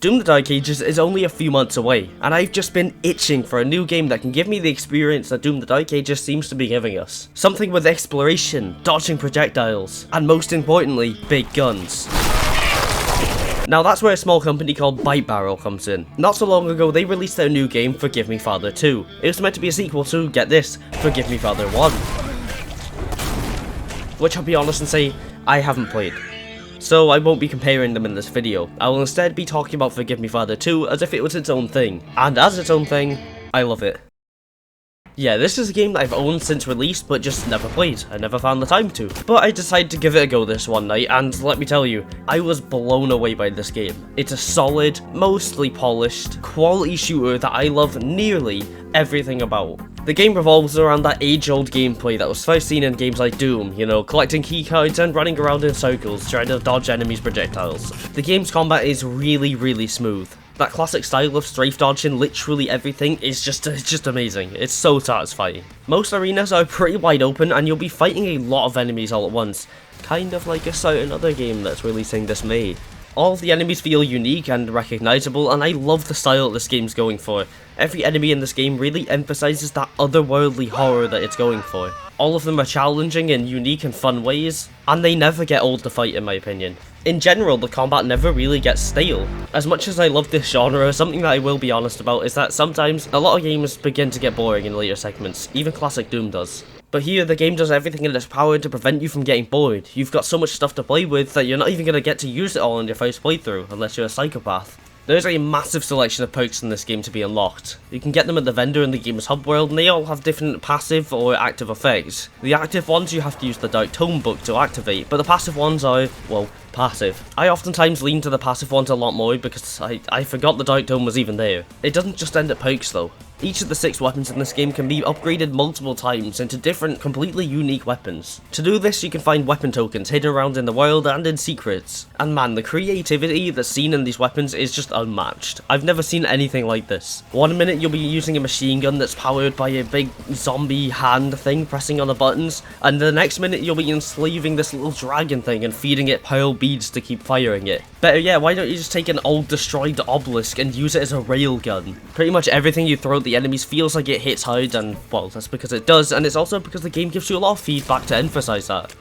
Doom the Dark Ages is only a few months away, and I've just been itching for a new game that can give me the experience that Doom the Dark Ages seems to be giving us. Something with exploration, dodging projectiles, and most importantly, big guns. Now that's where a small company called Bite Barrel comes in. Not so long ago they released their new game, Forgive Me Father 2. It was meant to be a sequel to, get this, Forgive Me Father 1. Which I'll be honest and say, I haven't played. So I won't be comparing them in this video. I will instead be talking about Forgive Me Father 2 as if it was its own thing. And as its own thing, I love it. Yeah, this is a game that I've owned since release, but just never played. I never found the time to. But I decided to give it a go this one night, and let me tell you, I was blown away by this game. It's a solid, mostly polished, quality shooter that I love nearly everything about. The game revolves around that age-old gameplay that was first seen in games like Doom, you know, collecting keycards and running around in circles, trying to dodge enemies' projectiles. The game's combat is really smooth. That classic style of strafe dodging literally everything is just amazing. It's so satisfying. Most arenas are pretty wide open and you'll be fighting a lot of enemies all at once, kind of like a certain other game that's releasing this May. All of the enemies feel unique and recognizable, and I love the style this game's going for. Every enemy in this game really emphasizes that otherworldly horror that it's going for. All of them are challenging in unique and fun ways, and they never get old to fight in my opinion. In general, the combat never really gets stale. As much as I love this genre, something that I will be honest about is that sometimes a lot of games begin to get boring in later segments, even classic Doom does. But here, the game does everything in its power to prevent you from getting bored. You've got so much stuff to play with that you're not even going to get to use it all in your first playthrough, unless you're a psychopath. There's a massive selection of perks in this game to be unlocked. You can get them at the vendor in the game's hub world, and they all have different passive or active effects. The active ones you have to use the Dark Tome book to activate, but the passive ones are, well, passive. I oftentimes lean to the passive ones a lot more because I forgot the Dark Tome was even there. It doesn't just end at perks though. Each of the 6 weapons in this game can be upgraded multiple times into different, completely unique weapons. To do this, you can find weapon tokens hidden around in the world and in secrets. And man, the creativity that's seen in these weapons is just unmatched. I've never seen anything like this. One minute you'll be using a machine gun that's powered by a big zombie hand thing pressing on the buttons, and the next minute you'll be enslaving this little dragon thing and feeding it pearl beads to keep firing it. Better yet, why don't you just take an old destroyed obelisk and use it as a railgun? Pretty much everything you throw at the enemies feels like it hits hard, and well, that's because it does, and it's also because the game gives you a lot of feedback to emphasize that.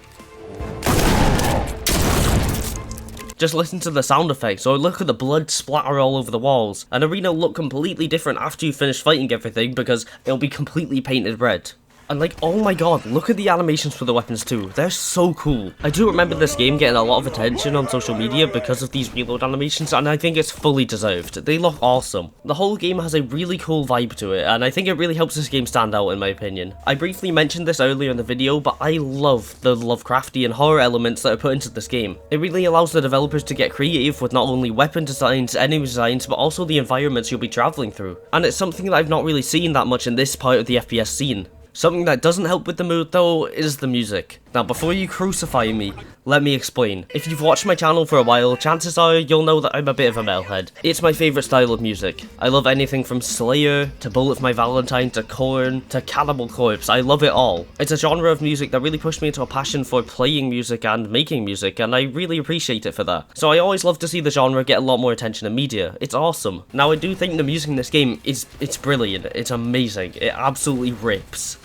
Just listen to the sound effects, or look at the blood splatter all over the walls. An arena will look completely different after you finish fighting everything because it'll be completely painted red. And like, oh my god, look at the animations for the weapons too. They're so cool. I do remember this game getting a lot of attention on social media because of these reload animations, and I think it's fully deserved. They look awesome. The whole game has a really cool vibe to it, and I think it really helps this game stand out in my opinion. I briefly mentioned this earlier in the video, but I love the Lovecraftian horror elements that are put into this game. It really allows the developers to get creative with not only weapon designs, enemy designs, but also the environments you'll be traveling through. And it's something that I've not really seen that much in this part of the FPS scene. Something that doesn't help with the mood though is the music. Now before you crucify me, let me explain. If you've watched my channel for a while, chances are you'll know that I'm a bit of a metalhead. It's my favourite style of music. I love anything from Slayer, to Bullet for My Valentine, to Korn, to Cannibal Corpse. I love it all. It's a genre of music that really pushed me into a passion for playing music and making music, and I really appreciate it for that. So I always love to see the genre get a lot more attention in media. It's awesome. Now I do think the music in this game it's brilliant. It's amazing. It absolutely rips.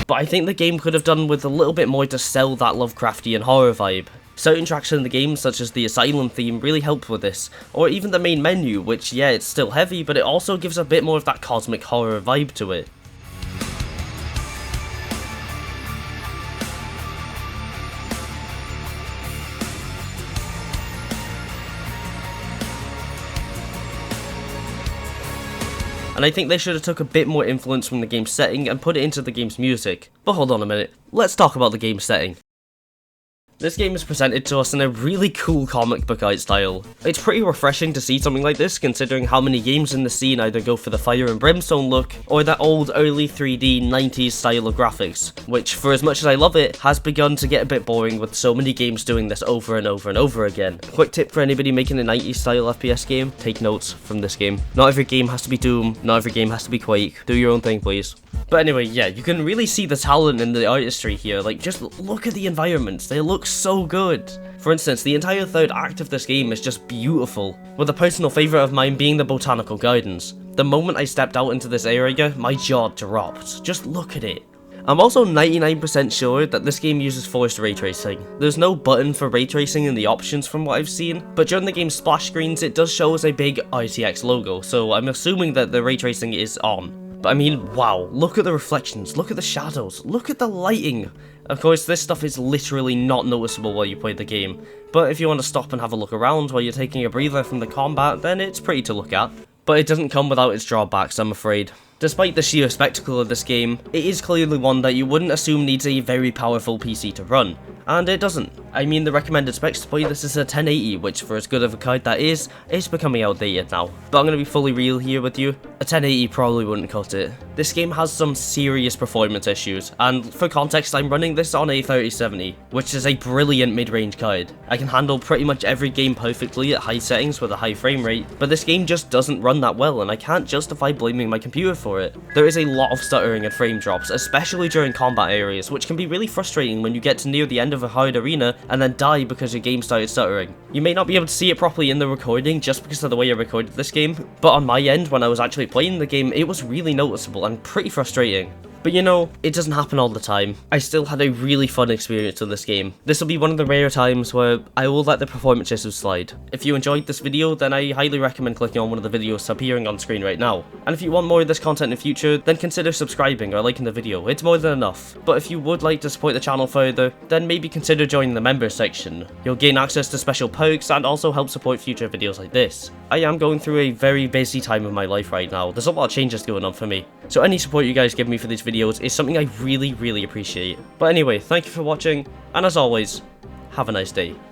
But I think the game could have done with a little bit more to sell that Lovecraftian horror vibe. Certain tracks in the game, such as the Asylum theme, really help with this, or even the main menu, which yeah, it's still heavy, but it also gives a bit more of that cosmic horror vibe to it. And I think they should have took a bit more influence from the game's setting and put it into the game's music. But hold on a minute, let's talk about the game's setting. This game is presented to us in a really cool comic book art style. It's pretty refreshing to see something like this, considering how many games in the scene either go for the fire and brimstone look, or that old early 3D 90s style of graphics, which, for as much as I love it, has begun to get a bit boring with so many games doing this over and over and over again. Quick tip for anybody making a 90s style FPS game, take notes from this game. Not every game has to be Doom, not every game has to be Quake, do your own thing please. But anyway, yeah, you can really see the talent in the artistry here, like just look at the environments, they look so good. For instance, the entire third act of this game is just beautiful, with a personal favourite of mine being the botanical gardens. The moment I stepped out into this area, my jaw dropped, just look at it. I'm also 99% sure that this game uses forced ray tracing. There's no button for ray tracing in the options from what I've seen, but during the game's splash screens it does show us a big RTX logo, so I'm assuming that the ray tracing is on. But I mean, wow, look at the reflections, look at the shadows, look at the lighting. Of course, this stuff is literally not noticeable while you play the game, but if you want to stop and have a look around while you're taking a breather from the combat, then it's pretty to look at. But it doesn't come without its drawbacks, I'm afraid. Despite the sheer spectacle of this game, it is clearly one that you wouldn't assume needs a very powerful PC to run, and it doesn't. I mean, the recommended specs to play this is a 1080, which for as good of a card that is becoming outdated now. But I'm going to be fully real here with you, a 1080 probably wouldn't cut it. This game has some serious performance issues, and for context I'm running this on a 3070, which is a brilliant mid-range card. I can handle pretty much every game perfectly at high settings with a high frame rate, but this game just doesn't run that well and I can't justify blaming my computer for it. There is a lot of stuttering and frame drops, especially during combat areas, which can be really frustrating when you get to near the end of a hard arena and then die because your game started stuttering. You may not be able to see it properly in the recording just because of the way I recorded this game, but on my end when I was actually playing the game it was really noticeable and pretty frustrating. But you know, it doesn't happen all the time. I still had a really fun experience with this game. This will be one of the rare times where I will let the performance issues slide. If you enjoyed this video, then I highly recommend clicking on one of the videos appearing on screen right now. And if you want more of this content in the future, then consider subscribing or liking the video, it's more than enough. But if you would like to support the channel further, then maybe consider joining the members section. You'll gain access to special perks and also help support future videos like this. I am going through a very busy time of my life right now, there's a lot of changes going on for me. So any support you guys give me for these videos is something I really appreciate. But anyway, thank you for watching, and as always, have a nice day.